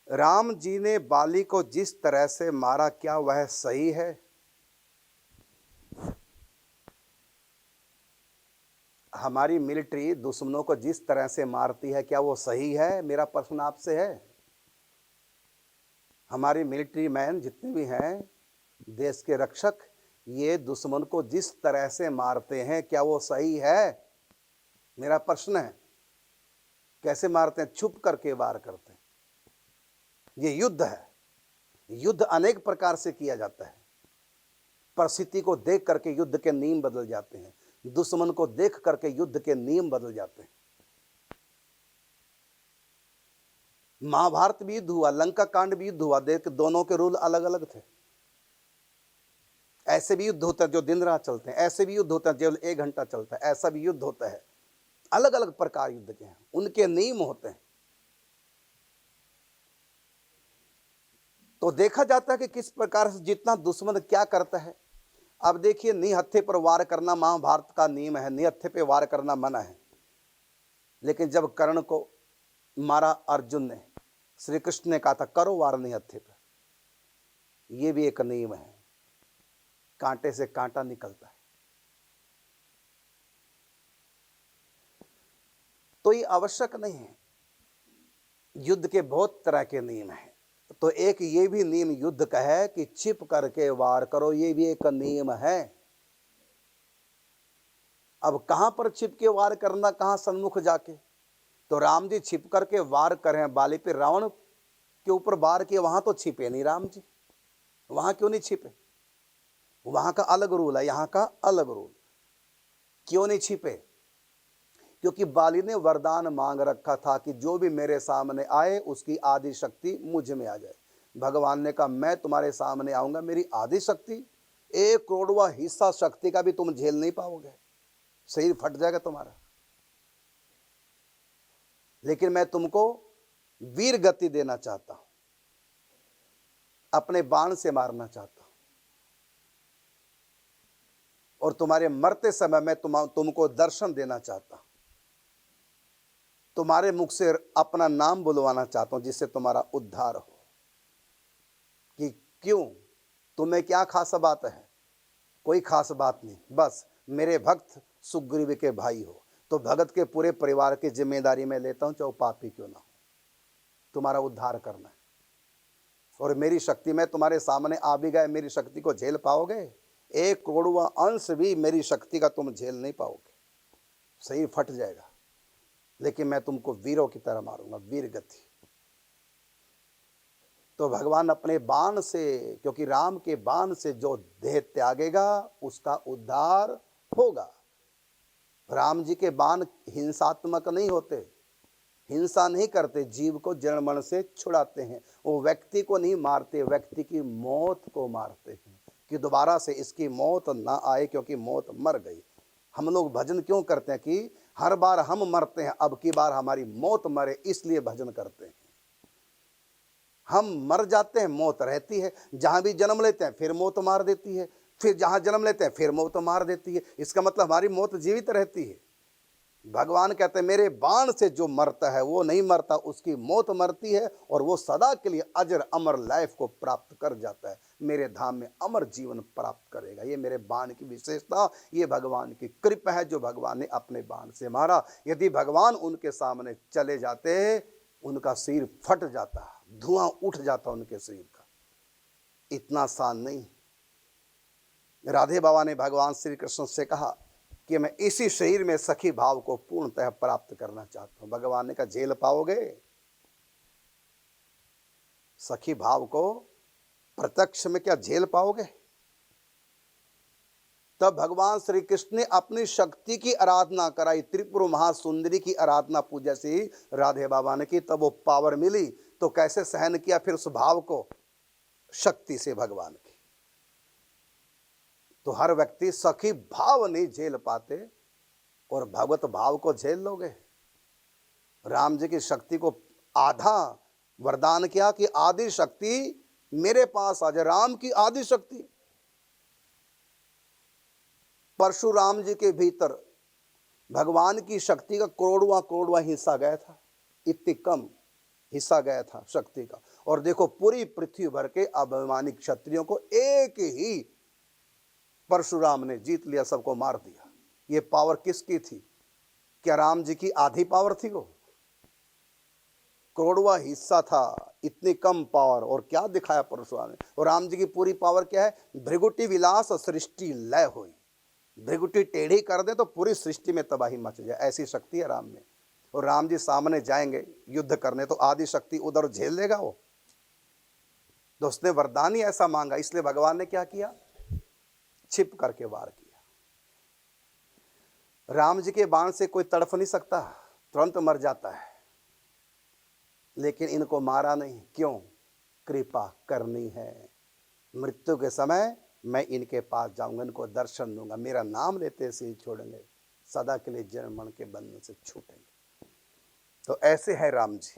राम जी ने बाली को जिस तरह से मारा, क्या वह सही है? हमारी मिलिट्री दुश्मनों को जिस तरह से मारती है, क्या वो सही है? मेरा प्रश्न आपसे है। हमारी मिलिट्री मैन जितने भी हैं, देश के रक्षक, ये दुश्मन को जिस तरह से मारते हैं, क्या वो सही है? मेरा प्रश्न है। कैसे मारते हैं? छुप करके वार करते हैं। ये युद्ध है। युद्ध अनेक प्रकार से किया जाता है। परिस्थिति को देख करके युद्ध के नियम बदल जाते हैं। दुश्मन को देख करके युद्ध के नियम बदल जाते हैं। महाभारत भी युद्ध हुआ, लंका कांड भी युद्ध हुआ, देख दोनों के रूल अलग अलग थे। ऐसे भी युद्ध होता है जो दिन रात चलते हैं, ऐसे भी युद्ध होता है जो 1 घंटा चलता है, ऐसा भी युद्ध होता है। अलग अलग प्रकार युद्ध के हैं, उनके नियम होते हैं। तो देखा जाता है कि किस प्रकार से जितना दुश्मन क्या करता है। अब देखिए, निहत्थे पर वार करना महाभारत का नियम है, निहत्थे पे वार करना मना है। लेकिन जब कर्ण को मारा अर्जुन ने, श्री कृष्ण ने कहा था करो वार निहत्थे पर। यह भी एक नियम है, कांटे से कांटा निकलता है। तो ये आवश्यक नहीं है। युद्ध के बहुत तरह के नियम हैं। तो एक ये भी नियम युद्ध का है कि छिप करके वार करो, ये भी एक नियम है। अब कहां पर छिप के वार करना, कहां सन्मुख जाके? तो राम जी छिप करके वार करें बाली पे, रावण के ऊपर वार किए, वहां तो छिपे नहीं राम जी। वहां क्यों नहीं छिपे? वहां का अलग रूल है, यहां का अलग रूल। क्यों नहीं छिपे? क्योंकि बाली ने वरदान मांग रखा था कि जो भी मेरे सामने आए उसकी आदि शक्ति मुझ में आ जाए। भगवान ने कहा मैं तुम्हारे सामने आऊंगा, मेरी आदि शक्ति 1 करोड़वां हिस्सा शक्ति का भी तुम झेल नहीं पाओगे, शरीर फट जाएगा तुम्हारा। लेकिन मैं तुमको वीर गति देना चाहता हूं, अपने बाण से मारना चाहता हूं, और तुम्हारे मरते समय मैं तुमको दर्शन देना चाहता हूं, तुम्हारे मुख से अपना नाम बुलवाना चाहता हूं, जिससे तुम्हारा उद्धार हो। कि क्यों, तुम्हें क्या खास बात है? कोई खास बात नहीं, बस मेरे भक्त सुग्रीव के भाई हो। तो भगत के पूरे परिवार की जिम्मेदारी मैं लेता हूं, चाहे पापी क्यों ना हो। तुम्हारा उद्धार करना है, और मेरी शक्ति में तुम्हारे सामने आ भी गए, मेरी शक्ति को झेल पाओगे? 1 करोड़वां अंश भी मेरी शक्ति का तुम झेल नहीं पाओगे, शरीर फट जाएगा। लेकिन मैं तुमको वीरों की तरह मारूंगा, वीर गति। तो भगवान अपने बाण से, क्योंकि राम के बाण से जो देह त्यागेगा उसका उद्धार होगा। राम जी के बाण हिंसात्मक नहीं होते, हिंसा नहीं करते, जीव को जड़ मन से छुड़ाते हैं। वो व्यक्ति को नहीं मारते, व्यक्ति की मौत को मारते हैं कि दोबारा से इसकी मौत ना आए, क्योंकि मौत मर गई। हम लोग भजन क्यों करते हैं कि हर बार हम मरते हैं, अब की बार हमारी मौत मरे, इसलिए भजन करते हैं। हम मर जाते हैं, मौत रहती है। जहां भी जन्म लेते हैं फिर मौत मार देती है, फिर जहां जन्म लेते हैं फिर मौत मार देती है। इसका मतलब हमारी मौत जीवित रहती है। भगवान कहते हैं मेरे बाण से जो मरता है वो नहीं मरता, उसकी मौत मरती है, और वो सदा के लिए अजर अमर लाइफ को प्राप्त कर जाता है, मेरे धाम में अमर जीवन प्राप्त करेगा। ये मेरे बाण की विशेषता, ये भगवान की कृपा है जो भगवान ने अपने बाण से मारा। यदि भगवान उनके सामने चले जाते, उनका सिर फट जाता, धुआं उठ जाता उनके शरीर का। इतना आसान नहीं। राधे बाबा ने भगवान श्री कृष्ण से कहा कि मैं इसी शरीर में सखी भाव को पूर्णतः प्राप्त करना चाहता हूं। भगवान ने कहा झेल पाओगे? सखी भाव को प्रत्यक्ष में क्या झेल पाओगे? तब भगवान श्री कृष्ण ने अपनी शक्ति की आराधना कराई, त्रिपुर महासुंदरी की आराधना पूजा से राधे बाबा ने की, तब वो पावर मिली। तो कैसे सहन किया फिर उस भाव को? शक्ति से भगवान की। तो हर व्यक्ति सखी भाव नहीं झेल पाते, और भगवत भाव को झेल लोगे? राम जी की शक्ति को आधा वरदान किया कि आदि शक्ति मेरे पास आ जाए। राम की आदि शक्ति, परशुराम जी के भीतर भगवान की शक्ति का करोड़वां हिस्सा गया था। इतनी कम हिस्सा गया था शक्ति का। और देखो पूरी पृथ्वी भर के अभिमानी क्षत्रियों को एक ही परशुराम ने जीत लिया, सबको मार दिया। ये पावर किसकी थी? क्या राम जी की आधी पावर थी? वो करोड़वा हिस्सा था, इतनी कम पावर। और क्या दिखाया परशुराम ने? और राम जी की पूरी पावर क्या है? भृगुटी विलास सृष्टि लय हुई। भृगुटी टेढ़ी कर दे तो पूरी सृष्टि में तबाही मच जाए, ऐसी शक्ति है राम में। और राम जी सामने जाएंगे युद्ध करने तो आदि शक्ति उधर झेल लेगा वो। तो उसने वरदान ही ऐसा मांगा, इसलिए भगवान ने क्या किया? छिप करके वार किया। राम जी के बाण से कोई तड़फ नहीं सकता, तुरंत मर जाता है। लेकिन इनको मारा नहीं, क्यों? कृपा करनी है। मृत्यु के समय मैं इनके पास जाऊंगा, इनको दर्शन दूंगा, मेरा नाम लेते से ही छोड़ेंगे, सदा के लिए जन्म मरण के बंधन से छूटेंगे। तो ऐसे है राम जी।